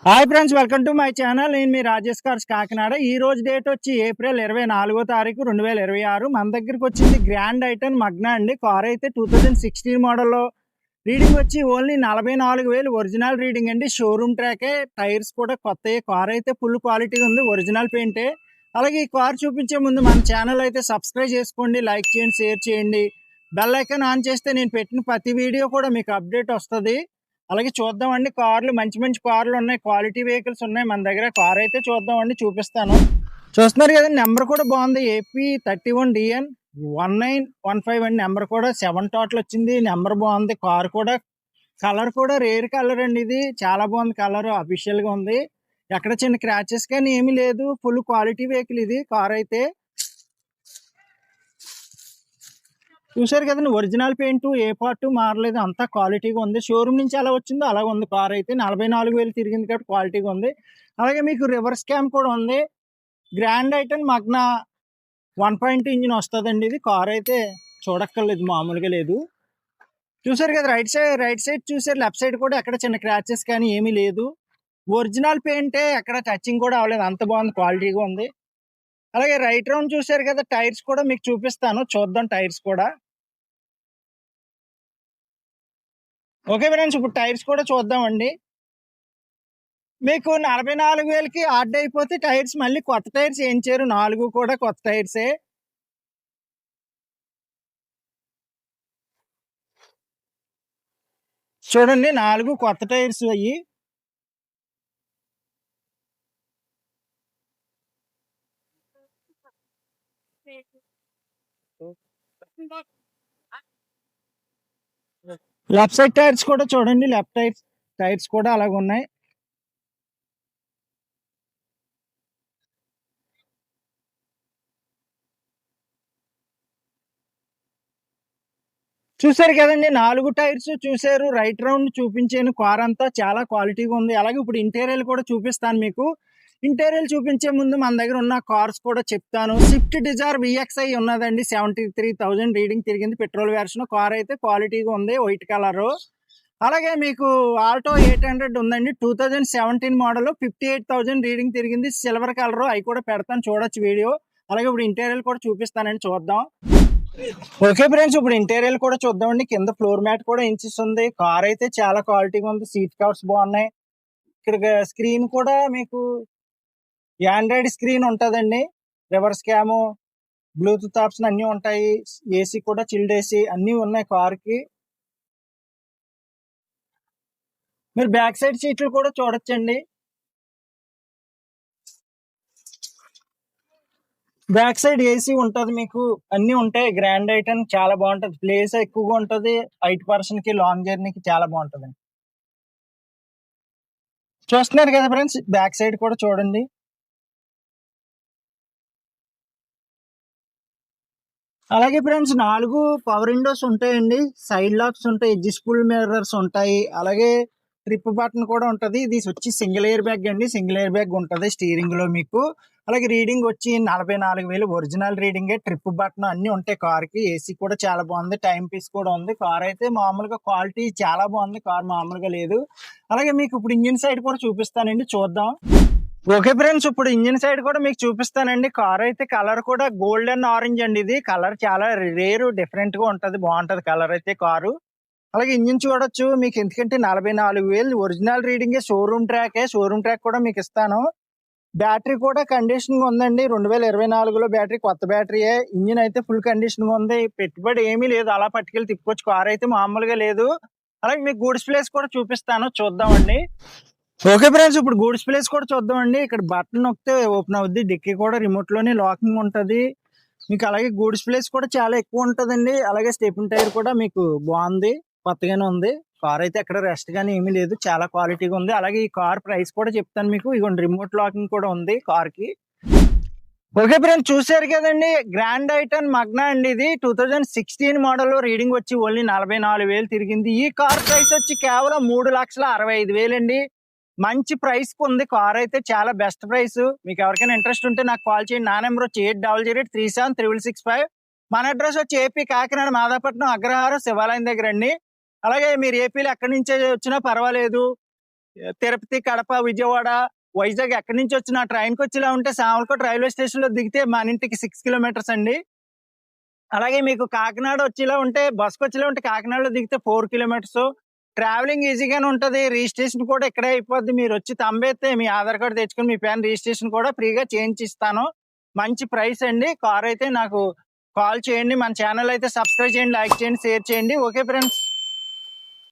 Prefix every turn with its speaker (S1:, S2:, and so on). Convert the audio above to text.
S1: Hi friends, welcome to my channel. నేను మీ Rajesh cars Kakinada. ఈ రోజు డేట్ వచ్చి ఏప్రిల్ 24వ తారీఖు 2026. మన దగ్గరికి వచ్చింది గ్రాండ్ ఐటన్ మగ్నా అండి. కార్ అయితే 2016 మోడల్లో రీడింగ్ వచ్చి ఓన్లీ 44,000 ఒరిజినల్ రీడింగ్ అండి. షోరూమ్ ట్రాకే, టైర్స్ కూడా కొత్తయే. కార్ అయితే ఫుల్ క్వాలిటీ ఉంది, ఒరిజినల్ పెయింటే. అలాగే ఈ కార్ చూపించే ముందు మన ఛానల్ అయితే సబ్స్క్రైబ్ చేసుకోండి, లైక్ చేయండి, షేర్ చేయండి. బెల్ ఐకాన్ ఆన్ చేస్తే నేను పెట్టిన ప్రతి వీడియో కూడా మీకు అప్డేట్ వస్తుంది. అలాగే చూద్దామండి, కార్లు మంచి మంచి కార్లు ఉన్నాయి, క్వాలిటీ వెహికల్స్ ఉన్నాయి మన దగ్గర. కార్ అయితే చూద్దామండి, చూపిస్తాను. చూస్తున్నారు కదా, నెంబర్ కూడా బాగుంది, AP31DN 1915 అండి. నెంబర్ కూడా 7 టోటల్ వచ్చింది. నెంబర్ బాగుంది. కార్ కూడా కలర్ కూడా రేర్ కలర్ అండి. ఇది చాలా బాగుంది, కలర్ అఫీషియల్ గా ఉంది. ఎక్కడ చిన్న క్రాచెస్ కానీ ఏమీ లేదు. ఫుల్ క్వాలిటీ వెహికల్ ఇది. కార్ అయితే చూసారు కదండి, ఒరిజినల్ పెయింట్ ఏ పార్ట్ మారలేదు, అంతా క్వాలిటీగా ఉంది. షోరూమ్ నుంచి ఎలా వచ్చిందో అలా ఉంది. కార్ అయితే 44,000 తిరిగింది కాబట్టి క్వాలిటీగా ఉంది. అలాగే మీకు రివర్స్ క్యామ్ కూడా ఉంది. గ్రాండ్ ఐటన్ మగ్నా 1.2 ఇంజిన్ వస్తుందండి. ఇది కార్ అయితే చూడక్కర్లేదు, మామూలుగా లేదు. చూసారు కదా, రైట్ సైడ్ చూసారు, లెఫ్ట్ సైడ్ కూడా ఎక్కడ చిన్న క్రాచెస్ కానీ ఏమీ లేదు. ఒరిజినల్ పెయింటే, ఎక్కడ టచింగ్ కూడా అవ్వలేదు, అంత బాగుంది, క్వాలిటీగా ఉంది. అలాగే రైట్ రౌండ్ చూసారు కదా, టైర్స్ కూడా మీకు చూపిస్తాను, చూద్దాం టైర్స్ కూడా. ఓకే ఫ్రెండ్స్, ఇప్పుడు టైర్స్ కూడా చూద్దామండి. మీకు 44,000కి ఆర్డ్ అయిపోతే టైర్స్ మళ్ళీ కొత్త టైర్స్ వేయించారు, 4 కూడా కొత్త టైర్సే. చూడండి, 4 కొత్త టైర్స్ అయ్యి. లెఫ్ట్ సైడ్ టైర్స్ కూడా చూడండి, లెఫ్ట్ టైర్స్ కూడా అలాగ ఉన్నాయి. చూసారు కదండి, 4 టైర్స్ చూసారు. రైట్ రౌండ్ చూపించాను. కార్ అంతా చాలా క్వాలిటీగా ఉంది. అలాగే ఇప్పుడు ఇంటీరియర్ కూడా చూపిస్తాను మీకు. ఇంటీరియర్ చూపించే ముందు మన దగ్గర ఉన్న కార్స్ కూడా చెప్తాను. స్విఫ్ట్ డిజైర్ VXI ఉన్నదండి, 73,000 రీడింగ్ తిరిగింది, పెట్రోల్ వెర్షన్. కార్ అయితే క్వాలిటీగా ఉంది, వైట్ కలర్. అలాగే మీకు ఆల్టో 800 ఉందండి, 2017 మోడల్, 58,000 రీడింగ్ తిరిగింది, సిల్వర్ కలర్. అవి కూడా పెడతాను, చూడొచ్చు వీడియో. అలాగే ఇప్పుడు ఇంటీరియర్ కూడా చూపిస్తానండి, చూద్దాం. ఓకే ఫ్రెండ్స్, ఇప్పుడు ఇంటీరియర్ కూడా చూద్దామండి. కింద ఫ్లోర్ మ్యాట్ కూడా ఇంచెస్ ఉంది. కార్ అయితే చాలా క్వాలిటీగా ఉంది, సీట్ కవర్స్ బాగున్నాయి. ఇక్కడ స్క్రీన్ కూడా మీకు ఆండ్రాయిడ్ స్క్రీన్ ఉంటుందండి. రివర్స్ క్యాము, బ్లూటూత్ ఆప్షన్ అన్ని ఉంటాయి. ఏసీ కూడా చిల్డ్ ఏసీ అన్ని ఉన్నాయి కార్కి. మీరు బ్యాక్ సైడ్ సీట్లు కూడా చూడొచ్చండి. బ్యాక్ సైడ్ ఏసీ ఉంటది, మీకు అన్ని ఉంటాయి. గ్రాండ్ ఐటన్ చాలా బాగుంటది, ప్లేస్ ఎక్కువగా ఉంటది. 8 కి లాంగ్ జర్నీకి చాలా బాగుంటది. చూస్తున్నారు కదా ఫ్రెండ్స్, బ్యాక్ సైడ్ కూడా చూడండి. అలాగే ఫ్రెండ్స్, 4 పవర్ విండోస్ ఉంటాయండి, సైడ్ లాక్స్ ఉంటాయి, అడ్జస్టబుల్ మిర్రర్స్ ఉంటాయి. అలాగే ట్రిప్ బటన్ కూడా ఉంటది. ఇది వచ్చి సింగిల్ ఎయిర్ బ్యాగ్ అండి, సింగిల్ ఎయిర్ బ్యాగ్ ఉంటది స్టీరింగ్ లో మీకు. అలాగే రీడింగ్ వచ్చి 44,000 ఒరిజినల్ రీడింగే. ట్రిప్ బటన్ అన్ని ఉంటాయి కార్ కి. ఏసీ కూడా చాలా బాగుంది, టైం పీస్ కూడా ఉంది. కార్ అయితే మామూలుగా క్వాలిటీ చాలా బాగుంది, కార్ మామూలుగా లేదు. అలాగే మీకు ఇప్పుడు ఇంజిన్ సైడ్ కూడా చూపిస్తానండి, చూద్దాం. ఓకే ఫ్రెండ్స్, ఇప్పుడు ఇంజిన్ సైడ్ కూడా మీకు చూపిస్తానండి. కార్ అయితే కలర్ కూడా గోల్డెన్ ఆరెంజ్ అండి. ఇది కలర్ చాలా రేరు, డిఫరెంట్ గా ఉంటది, బాగుంటది కలర్ అయితే కారు. అలాగే ఇంజిన్ చూడొచ్చు మీకు, ఎందుకంటే 44,000 ఒరిజినల్ రీడింగే, షోరూమ్ ట్రాక్ కూడా మీకు ఇస్తాను. బ్యాటరీ కూడా కండిషన్ ఉందండి, 2024లో బ్యాటరీ, కొత్త బ్యాటరీయే. ఇంజిన్ అయితే ఫుల్ కండిషన్ ఉంది, పెట్టుబడి ఏమీ లేదు, అలా పట్టుకెళ్ళి తిప్పుకోవచ్చు. కార్ అయితే మామూలుగా లేదు. అలాగే మీకు గూడ్స్ ప్లేస్ కూడా చూపిస్తాను, చూద్దామండి. ఓకే ఫ్రెండ్స్, ఇప్పుడు గూడ్స్ ప్లేస్ కూడా చూద్దామండి. ఇక్కడ బటన్ నొక్కితే ఓపెన్ అవుద్ది, డిక్కీ కూడా రిమోట్ లోనే లాకింగ్ ఉంటది మీకు. అలాగే గూడ్స్ ప్లేస్ కూడా చాలా ఎక్కువ ఉంటదండి. అలాగే స్టెపిన్ టైర్ కూడా మీకు బాగుంది, కొత్తగానే ఉంది. కార్ అయితే ఎక్కడ రెస్ట్ గానీ ఏమీ లేదు, చాలా క్వాలిటీగా ఉంది. అలాగే ఈ కార్ ప్రైస్ కూడా చెప్తాను మీకు. ఇగోండి, రిమోట్ లాకింగ్ కూడా ఉంది కార్ కి. ఓకే ఫ్రెండ్స్, చూసారు కదండి, గ్రాండ్ ఐటన్ మగ్నా అండి. ఇది 2016 మోడల్, రీడింగ్ వచ్చి ఓన్లీ 44,000 తిరిగింది. ఈ కార్ ప్రైస్ వచ్చి కేవలం 3,65,000 అండి. మంచి ప్రైస్ కు ఉంది కార్ అయితే, చాలా బెస్ట్ ప్రైస్. మీకు ఎవరికైనా ఇంట్రెస్ట్ ఉంటే నాకు కాల్ చేయండి. నా నెంబర్ వచ్చి 8008373665. మన అడ్రస్ వచ్చి ఏపీ కాకినాడ మాదాపట్నం అగ్రహారం శివాలయం దగ్గర అండి. అలాగే మీరు ఏపీలో ఎక్కడి నుంచి వచ్చినా పర్వాలేదు, తిరుపతి, కడప, విజయవాడ, వైజాగ్ ఎక్కడి నుంచి వచ్చిన ట్రైన్కి వచ్చేలా ఉంటే సామర్లకోట రైల్వే స్టేషన్ లో దిగితే మన ఇంటికి 6 కిలోమీటర్స్ అండి. అలాగే మీకు కాకినాడ వచ్చేలా ఉంటే బస్కి వచ్చేలా ఉంటే కాకినాడలో దిగితే 4 కిలోమీటర్స్. ట్రావెలింగ్ ఈజీగానే ఉంటది. రిజిస్ట్రేషన్ కూడా ఇక్కడే అయిపోద్ది. మీరు వచ్చి తంబేస్తే మీ ఆధార్ కార్డు తెచ్చుకొని మీ ప్యాన్ రిజిస్ట్రేషన్ కూడా ఫ్రీగా చేయించిస్తాను. మంచి ప్రైస్ అండి. కార్ అయితే నాకు కాల్ చేయండి. మన ఛానల్ అయితే సబ్స్క్రైబ్ చేయండి, లైక్ చేయండి, షేర్ చేయండి. Okay friends.